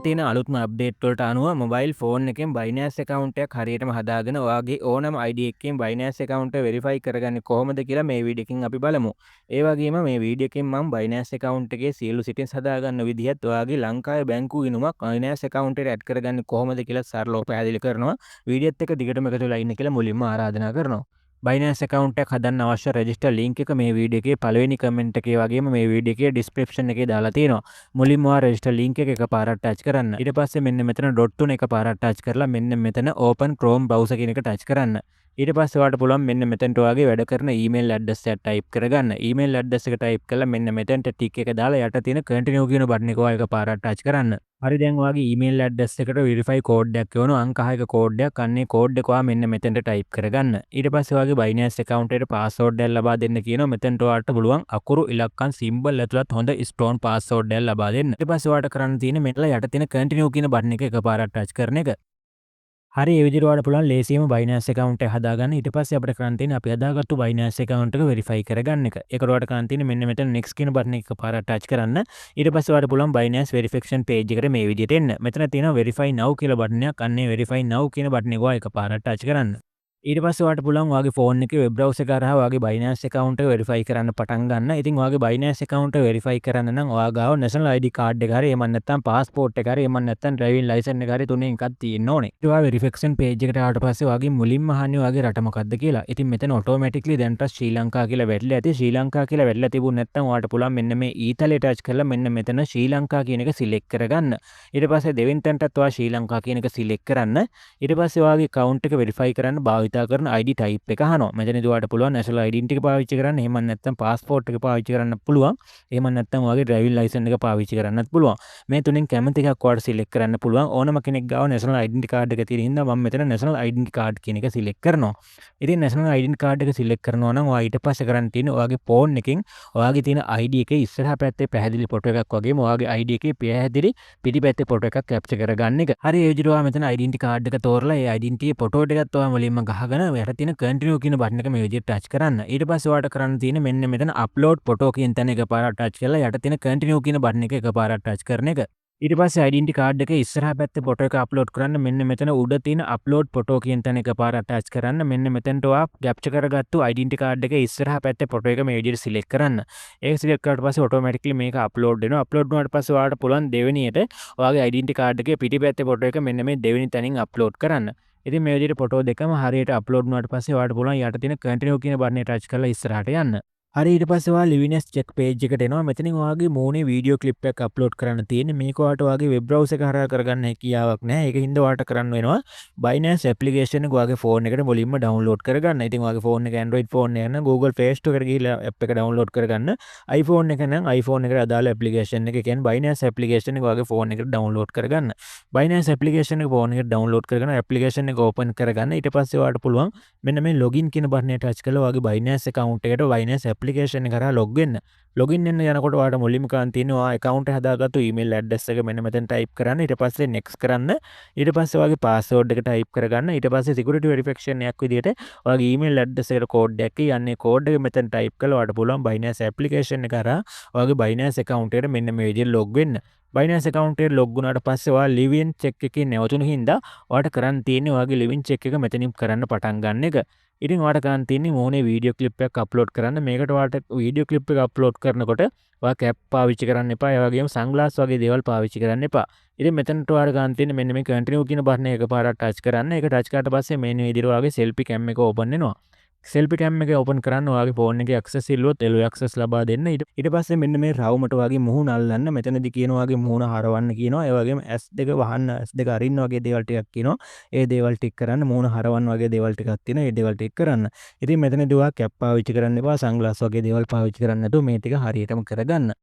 තියෙන අලුත්ම අප්ඩේට් වලට අනුව මොබයිල් ෆෝන් එකෙන් Binance account එකක් හරියටම හදාගෙන ඔයාගේ ඕනම ID එකකින් Binance account එක verify කරගන්නේ කොහොමද කියලා මේ වීඩියෝ එකකින් අපි බලමු. ඒ වගේම මේ වීඩියෝ එකෙන් මම Binance account එකේ සියලු settings හදාගන්න විදිහත් ඔයාගේ ලංකාවේ බැංකුව ගිණුමක් Binance account එකට add කරගන්නේ කොහොමද කියලා සරලව පැහැදිලි කරනවා. වීඩියෝත් එක්ක දිගටම එකතු වෙලා ඉන්න කියලා මුලින්ම ආරාධනා කරනවා. Binance account එකක් හදන්න අවශ්‍ය register link එක මේ වීඩියෝ එකේ පළවෙනි comment එකේ වගේම මේ වීඩියෝ එකේ description එකේ දාලා තියෙනවා. මුලින්ම ඔයා register link එක එකපාරට touch කරන්න. ඊට පස්සේ මෙන්න මෙතන dot තුන එකපාරට touch කරලා මෙන්න මෙතන open Chrome browser කියන එක touch කරන්න. ඊට පස්සේ ඔයාලට පුළුවන් මෙන්න මෙතනට ඔයාගේ වැඩ කරන email address එක type කරගන්න. email address එක type කරලා මෙන්න මෙතනට tick එක දාලා යට තියෙන continue කියන බටන් එක ඔයා එකපාරට touch කරන්න. හරි දැන් ඔයාගේ email address එකට verify code එකක් එවනවා. අංක 6ක code එකක්. අන්නේ code එක ඔයා මෙන්න මෙතනට type කරගන්න. ඊට පස්සේ ඔයාගේ Binance account එකට password එකක් ලබා දෙන්න කියනවා. මෙතනට ඔයාලට පුළුවන් අකුරු ඉලක්කම් symbol ඇතුළත් හොඳ strong password එකක් ලබා දෙන්න. ඊට පස්සේ ඔයාලට කරන්න තියෙන්නේ මෙතන යට තියෙන continue කියන බටන් එක එකපාරට touch කරන එක. හරි ඒ විදිහට ඔයාලට පුළුවන් ලේසියෙන්ම Binance account එක හදාගන්න. ඊට පස්සේ අපිට කරන්න තියෙන්නේ අපි හදාගත්තු Binance account එක verify කරගන්න එක. ඒකට ඔයාලට කරන්න තියෙන්නේ මෙන්න මෙතන next කියන බටන් එක එකපාරට touch කරන්න. ඊට පස්සේ ඔයාලට පුළුවන් Binance verification page එකට මේ විදිහට එන්න. මෙතන තියෙනවා verify now කියලා බටන් එකක්. අන්නේ verify now කියන බටන් එක ඔයා එකපාරට touch කරන්න. ඊට පස්සේ ඔයාලට පුළුවන් ඔයාගේ ෆෝන් එකේ වෙබ් බ්‍රවුසර් එක හරහා ඔයාගේ Binance account එක verify කරන්න පටන් ගන්න. ඉතින් ඔයාගේ Binance account එක verify කරන්න නම් ඔයා ගාව national ID card එක හරි එහෙම නැත්නම් passport එක හරි එහෙම නැත්නම් driving license එක හරි තුනෙන් එකක් තියෙන්න ඕනේ. ඊට ඔයා verification page එකට ආවට පස්සේ ඔයාගේ මුලින්ම අහන්නේ ඔයාගේ රට මොකක්ද කියලා. ඉතින් මෙතන automatically දැන්ට ශ්‍රී ලංකා කියලා වැටලා ඇති. ශ්‍රී ලංකා කියලා වැටලා තිබුණ නැත්නම් ඔයාලට පුළුවන් මෙන්න මේ ඊතලේ touch කරලා මෙන්න මෙතන ශ්‍රී ලංකා කියන එක select කරගන්න. ඊට පස්සේ දෙවෙනි තැනටත් ඔයා ශ්‍රී ලංකා කියන එක select කරන්න. ඊට පස්සේ ඔයාගේ account එක verify කරන්න භාවිතා කරන ID type එක අහනවා. මෙතනදී ඔයාලට පුළුවන් national identity එක පාවිච්චි කරන්න. එහෙම නැත්නම් passport එක පාවිච්චි කරන්න පුළුවන්. එහෙම නැත්නම් ඔයාගේ driving license එක පාවිච්චි කරන්නත් පුළුවන්. මේ තුනෙන් කැමති එකක් ඔයාලට select කරන්න පුළුවන්. ඕනම කෙනෙක් ගාව national identity card එක තියෙන හින්දා මම මෙතන national identity card කියන එක select කරනවා. ඉතින් national identity card එක select කරනවා නම් ඔයා ඊට පස්සේ කරන්න තියෙන්නේ ඔයාගේ phone එකෙන් ඔයාගේ තියෙන ID එකේ ඉස්සරහා පැත්තේ පැහැදිලි ෆොටෝ එකක් වගේම ඔයාගේ ID එකේ පැහැදිලි පිටිපැත්තේ ෆොටෝ එකක් capture කරගන්න එක. හරි ඒ විදිහට ඔයා මෙතන identity card එක තෝරලා ඒ identity ෆොටෝ එකත් ඔයා මුලින්ම ගහගෙන යට තියෙන continue කියන බටන් එක මේ විදිහට touch කරන්න. ඊට පස්සේ ඔයාලට කරන්න තියෙන්නේ මෙන්න මෙතන upload photo කියන තැන එකපාරට touch කරලා යට තියෙන continue කියන බටන් එක එකපාරට touch කරන එක. ඊට පස්සේ identity card එක ඉස්සරහා පැත්තේ ෆොටෝ එක අප්ලෝඩ් කරන්න මෙන්න මෙතන උඩ තියෙන upload photo කියන තැන එකපාරට touch කරන්න. මෙන්න මෙතනට ඔයා capture කරගත්තු identity card එක ඉස්සරහා පැත්තේ ෆොටෝ එක මේ විදිහට select කරන්න. ඒක select කරාට පස්සේ automatically මේක upload වෙනවා. upload වුණාට පස්සේ ඔයාලට පුළුවන් දෙවෙනියට ඔයාගේ identity card එකේ පිටිපැත්තේ ෆොටෝ එක මෙන්න මේ දෙවෙනි තැනින් upload කරන්න. ඉතින් මේ විදිහට ෆොටෝ දෙකම හරියට අප්ලෝඩ් වුණාට පස්සේ ඔයාලට පුළුවන් යට තියෙන continue කියන බටන් එක touch කරලා ඉස්සරහට යන්න. හරි ඊට පස්සේ ඔයා liveness check page එකට එනවා. මෙතනින් ඔයාගේ මූණේ වීඩියෝ ක්ලිප් එකක් අප්ලෝඩ් කරන්න තියෙන්නේ. මේක ඔයාලට ඔයාගේ වෙබ් බ්‍රවුසර් එක හරහා කරගන්න හැකියාවක් නැහැ. ඒක හින්දා ඔයාලට කරන්න වෙනවා Binance application එක ඔයාගේ ෆෝන් එකට මුලින්ම download කරගන්න. ඉතින් ඔයාගේ ෆෝන් එක Android ෆෝන් එක නම් Google Play Store එකට ගිහිල්ලා app එක download කරගන්න. iPhone එක නම් iPhone එකට අදාළ application එක කියන්නේ Binance application එක ඔයාගේ ෆෝන් එකට download කරගන්න. Binance application එක ෆෝන් එකට download කරගෙන application එක open කරගන්න. ඊට පස්සේ ඔයාලට පුළුවන් මෙන්න මේ login කියන බටන් එක touch කරලා ඔයාගේ Binance account එකට Binance application එක කරා log වෙන්න. login වෙන්න යනකොට ඔයාලට මුලින්ම කරන්න තියෙන්නේ ඔයා account එක හදාගත්තු email address එක මෙන්න මෙතන type කරන්න. ඊට පස්සේ next කරන්න. ඊට පස්සේ ඔයාගේ password එක type කරගන්න. ඊට පස්සේ security verification එකක් විදිහට ඔයාගේ email address එකට code එකක් යන්නේ code එක මෙතන type කරලා ඔයාලට පුළුවන් Binance application එක කරා ඔයාගේ Binance account එකට මෙන්න මේ විදිහට log වෙන්න. Binance account එකට log වුණාට පස්සේ ඔයා live in check එකේ නැවතුණු හින්දා ඔයාලට කරන්න තියෙන්නේ ඔයාගේ live in check එක මෙතනින් කරන්න පටන් ගන්න එක. ඉතින් ඔයාලට කරන්න තියෙන්නේ මොනේ වීඩියෝ ක්ලිප් එකක් අප්ලෝඩ් කරන්න. මේකට ඔයාලට වීඩියෝ ක්ලිප් එක අප්ලෝඩ් කරනකොට ඔයා කැප් පාවිච්චි කරන්න එපා. ඒ වගේම සන්ග්ලාස් වගේ දේවල් පාවිච්චි කරන්න එපා. ඉතින් මෙතනට ඔයාලට ගන්න තියෙන්නේ මෙන්න මේ continue කියන බටන් එක එකපාරට touch කරන්න. ඒක touch කරාට පස්සේ මේ විදිහට ඔයාගේ selfie cam එක open වෙනවා. selfie cam එක open කරන්න ඔයාගේ phone එකේ access ඉල්ලුවොත් LO access ලබා දෙන්න. ඊට පස්සේ මෙන්න මේ රවුමට ඔයාගේ මුහුණ අල්ලන්න. මෙතනදී කියනවා ඔයාගේ මුහුණ හරවන්න කියනවා. ඒ වගේම S2 වහන්න S2 අරින්න වගේ දේවල් ටිකක් කියනවා. ඒ දේවල් ටික කරන්න. මුහුණ හරවන්න වගේ දේවල් ටිකක් තියෙනවා. ඒ දේවල් ටික කරන්න. ඉතින් මෙතනදී ඔයා කැප් පාවිච්චි කරන්න එපා. සන්ග්ලාස් වගේ දේවල් පාවිච්චි කරන්න නැතුව මේ ටික හරියටම කරගන්න.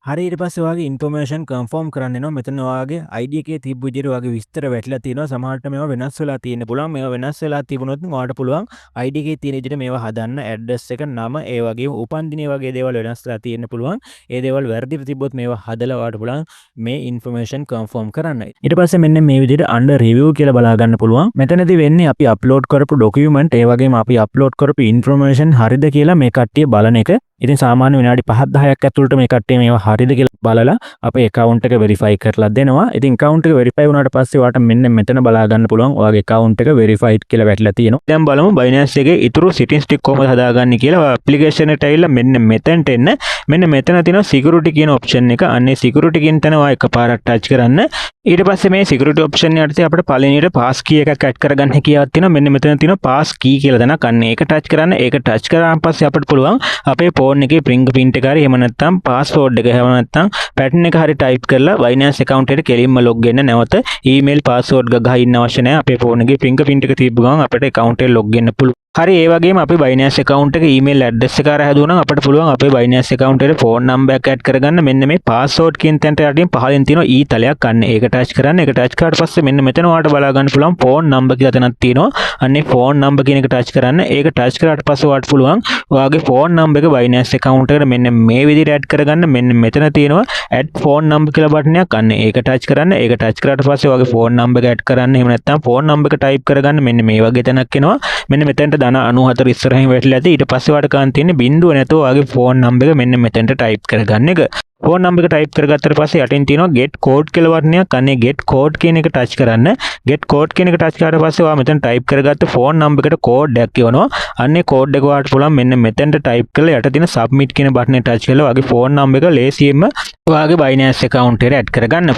හරි ඊට පස්සේ ඔයාගේ ඉන්ෆර්මේෂන් කන්ෆර්ම් කරන්න වෙනවා. මෙතන ඔයාගේ ID එකේ තිබ්බ විදිහට ඔයාගේ විස්තර වැටලා තියෙනවා. සමහරට මේවා වෙනස් වෙලා තියෙන්න පුළුවන්. මේවා වෙනස් වෙලා තිබුණොත් ඔයාලට පුළුවන් ID එකේ තියෙන විදිහට මේවා හදන්න. ඇඩ්‍රස් එක, නම, ඒ වගේම උපන්දිනය වගේ දේවල් වෙනස් වෙලා තියෙන්න පුළුවන්. ඒ දේවල් වැරදිව තිබ්බොත් මේවා හදලා ඔයාලට පුළුවන් මේ ඉන්ෆර්මේෂන් කන්ෆර්ම් කරන්න. ඊට පස්සේ මෙන්න මේ විදිහට under review කියලා බලා ගන්න පුළුවන්. මෙතනදී වෙන්නේ අපි අප්ලෝඩ් කරපු document ඒ වගේම අපි අප්ලෝඩ් කරපු ඉන්ෆර්මේෂන් හරිද කියලා මේ කට්ටිය බලන එක. ඉතින් සාමාන්‍ය විනාඩි 5-10ක් ඇතුළත මේ කට්ටිය මේවා හරියද කියලා බලලා අපේ account එක verify කරලා දෙනවා. ඉතින් account එක verify වුණාට පස්සේ ඔයාලට මෙන්න මෙතන බලා ගන්න පුළුවන් ඔයාගේ account එක verified කියලා වැටලා තියෙනවා. දැන් බලමු Binance එකේ ඊටු settings ටික කොහොමද හදාගන්නේ කියලා. application එකට ඇවිල්ලා මෙන්න මෙතනට එන්න. මෙන්න මෙතන තියෙනවා security කියන option එක. අන්නේ security කියන තැන ඔයා එකපාරක් touch කරන්න. ඊට පස්සේ මේ security option යටතේ අපිට පළවෙනියට pass key එකක් add කරගන්න හැකියාවක් තියෙනවා. මෙන්න මෙතන තියෙනවා pass key කියලා තැනක්. අන්න ඒක touch කරන්න. ඒක touch කරාන් පස්සේ අපිට පුළුවන් අපේ ෆෝන් එකේ fingerprint එක හරි එහෙම නැත්නම් password එක එහෙම නැත්නම් pattern එක හරි type කරලා Binance account එකට කෙලින්ම log වෙන්න. නැවත email password ගහ ඉන්න අවශ්‍ය නැහැ. අපේ ෆෝන් එකේ fingerprint එක තියපු ගමන් අපිට account එකට log වෙන්න පුළුවන්. හරි ඒ වගේම අපි Binance account එක email address එක අර හැදුවා නම් අපිට පුළුවන් අපේ Binance account එකට phone number එකක් add කරගන්න. මෙන්න මේ password කියන තැනට යටින් පහලින් තියෙනවා e තලයක්. අන්න ඒක touch කරන්න. ඒක touch කරාට පස්සේ මෙන්න මෙතන ඔයාලට බලා ගන්න පුළුවන් phone number කියලා තැනක් තියෙනවා. අන්නේ phone number කියන එක touch කරන්න. ඒක touch කරාට පස්සේ ඔයාලට පුළුවන් ඔයාගේ phone number එක Binance account එකට මෙන්න මේ විදිහට add කරගන්න. මෙන්න මෙතන තියෙනවා add phone number කියලා බටන් එකක්. අන්න ඒක touch කරන්න. ඒක touch කරාට පස්සේ ඔයාගේ phone number එක add කරන්න. එහෙම නැත්නම් phone number එක type කරගන්න. මෙන්න මේ වගේ තැනක් එනවා. මෙන්න මෙතනට 94 ඉස්සරහින් වැටලා ඇති. ඊට පස්සේ වාට ගන්න තියෙන්නේ බිංදුව නැතුව ඔයාගේ ෆෝන් නම්බර් එක මෙන්න මෙතනට ටයිප් කරගන්න එක. ෆෝන් නම්බර් එක ටයිප් කරගත්තට පස්සේ යටින් තියෙනවා get code කියලා වර්ණයක්. අනේ get code කියන එක ටච් කරන්න. get code කියන එක ටච් කරාට පස්සේ ඔයා මෙතන ටයිප් කරගත්ත ෆෝන් නම්බර් එකට කෝඩ් එකක් එවනවා. අනේ කෝඩ් එක ඔයාලට පුළුවන් මෙන්න මෙතනට ටයිප් කරලා යට තියෙන submit කියන බටන් එක ටච් කරලා ඔයාගේ ෆෝන් නම්බර් එක ලේසියෙන්ම ඔයාගේ Binance account එකට add කරගන්න.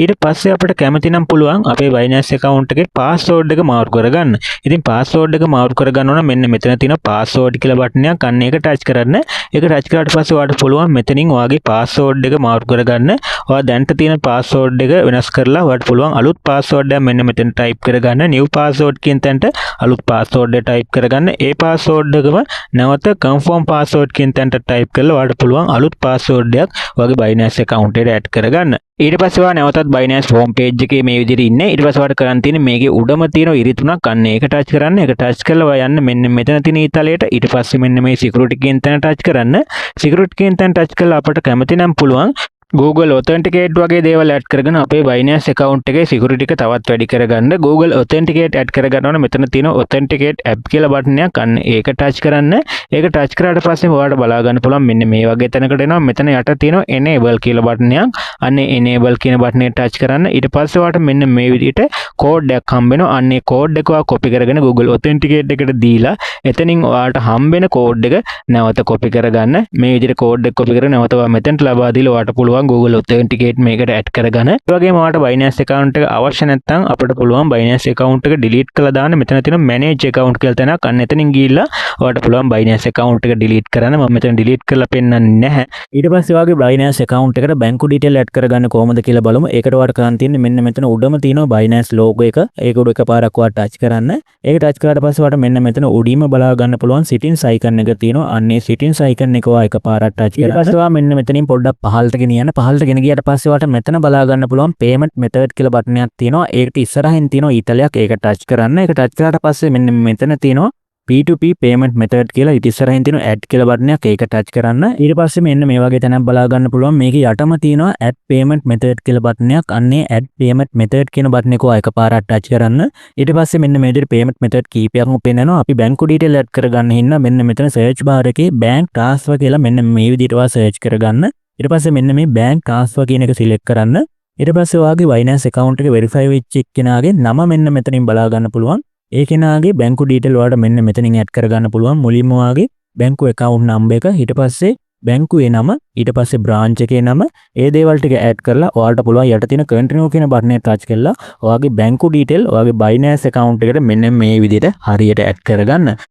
ඊට පස්සේ අපිට කැමති නම් පුළුවන් අපේ Binance account එකේ password එක මාරු කරගන්න. ඉතින් password එක මාරු කරගන්න ඕන මෙන්න මෙතන තියෙන password කියලා බටන් එකක්. අන්න ඒක ටච් කරන්න. ඒක ටච් කරාට පස්සේ ඔයාලට පුළුවන් මෙතනින් ඔයාගේ password එක මාරු කරගන්න. ඔයා දැන්ට තියෙන password එක වෙනස් කරලා ඔයාලට පුළුවන් අලුත් password එකක් මෙන්න මෙතන type කරගන්න. new password කියන තැනට අලුත් password එක type කරගන්න. ඒ password එකම නැවත confirm password කියන තැනට type කරලා ඔයාලට පුළුවන් අලුත් password එකක් ඔයාගේ Binance account එකට add කරගන්න. ඊට පස්සේ ඔයා නැවතත් Binance home page එකේ මේ විදිහට ඉන්නේ. ඊට පස්සේ ඔයාලට කරන් තියෙන්නේ මේකේ උඩම තියෙන ඉරි තුනක්. අන්න ඒක touch කරන්න. ඒක touch කරලා ඔයා යන්න මෙන්න මෙතන තියෙන ඊතලයට. ඊට පස්සේ මෙන්න මේ security කියන තැන touch කරන්න. security කියන තැන touch කරලා අපිට කැමති නම් පුළුවන් Google Authenticate වගේ දේවල් add කරගෙන අපේ Binance account එකේ security එක තවත් වැඩි කරගන්න. Google Authenticate add කරගන්න ඕන. මෙතන තියෙන Authenticate app කියලා බටන් එකක්. අන්න ඒක touch කරන්න. ඒක touch කරාට පස්සේ ඔයාලට බලා ගන්න පුළුවන් මෙන්න මේ වගේ තැනකට එනවා. මෙතන යට තියෙන enable කියලා බටන් එකක්. අන්න enable කියන බටන් එක touch කරන්න. ඊට පස්සේ ඔයාලට මෙන්න මේ විදිහට code එකක් හම්බ වෙනවා. අන්න ඒ code එක ඔයා copy කරගෙන Google Authenticate එකට දීලා එතනින් ඔයාලට හම්බ වෙන code එක නැවත copy කරගන්න. මේ විදිහට code එක copy කරගෙන නැවත ඔයා මෙතනට ලබා දීලා ඔයාලට පුළුවන් Google Authenticate මේකට add කරගන්න. ඒ වගේම ඔයාලට Binance account එක අවශ්‍ය නැත්නම් අපිට පුළුවන් Binance account එක delete කරලා දාන්න. මෙතන තියෙන manage account කියලා තැනක්. අන්න එතනින් ගිහිල්ලා ඔයාලට පුළුවන් Binance account එක delete කරන්න. මම මෙතන delete කරලා පෙන්නන්නේ නැහැ. ඊට පස්සේ ඔයාගේ Binance account එකට bank detail add කරගන්න කොහොමද කියලා බලමු. ඒකට ඔයාලට කරන් තියෙන්නේ මෙන්න මෙතන උඩම තියෙනවා Binance logo එක. ඒක උඩ එකපාරක් ඔයාලා touch කරන්න. ඒක touch කරාට පස්සේ ඔයාලට මෙන්න මෙතන උඩින්ම බලා ගන්න පුළුවන් settings icon එක තියෙනවා. අන්නේ settings icon එක ඔයා එකපාරක් touch කරලා ඊට පස්සේ ඔයා මෙන්න මෙතනින් පොඩ්ඩක් පහළට ගෙනියන්න. පහළට ගෙන ගියට පස්සේ ඔයාලට මෙතන බලා ගන්න පුළුවන් payment method කියලා බටන් එකක් තියෙනවා. ඒකට ඉස්සරහින් තියෙනවා ඊතලයක්. ඒක touch කරන්න. ඒක touch කරාට පස්සේ මෙන්න මෙතන තියෙනවා P2P payment method කියලා ඊට ඉස්සරහින් තියෙන add කියලා බටන් එකක්. ඒක touch කරන්න. ඊට පස්සේ මෙන්න මේ වගේ තැනක් බලා ගන්න පුළුවන්. මේකේ යටම තියෙනවා add payment method කියලා බටන් එකක්. අන්නේ add payment method කියන බටන් එක එකපාරක් touch කරන්න. ඊට පස්සේ මෙන්න මේ විදිහට payment method කීපයක්ම පෙන්නනවා. අපි bank detail add කරගන්න හින්දා මෙන්න මෙතන search bar එකේ bank transfer කියලා මෙන්න මේ විදිහට ඔයා search කරගන්න. ඊට පස්සේ මෙන්න මේ bank transfer කියන එක select කරන්න. ඊට පස්සේ ඔයාගේ Binance account එක verify වෙච්ච එක්කෙනාගේ නම මෙන්න මෙතනින් බලා ගන්න පුළුවන්. ඒ කෙනාගේ බැංකු ඩීටේල් ඔයාලට මෙන්න මෙතනින් ඇඩ් කරගන්න පුළුවන්. මුලින්ම ඔයාගේ බැංකු account number එක, ඊට පස්සේ බැංකුවේ නම, ඊට පස්සේ branch එකේ නම, ඒ දේවල් ටික ඇඩ් කරලා ඔයාලට පුළුවන් යට තියෙන continue කියන බටන් එක touch කරලා ඔයාගේ බැංකු ඩීටේල් ඔයාගේ Binance account එකට මෙන්න මේ විදිහට හරියට ඇඩ් කරගන්න.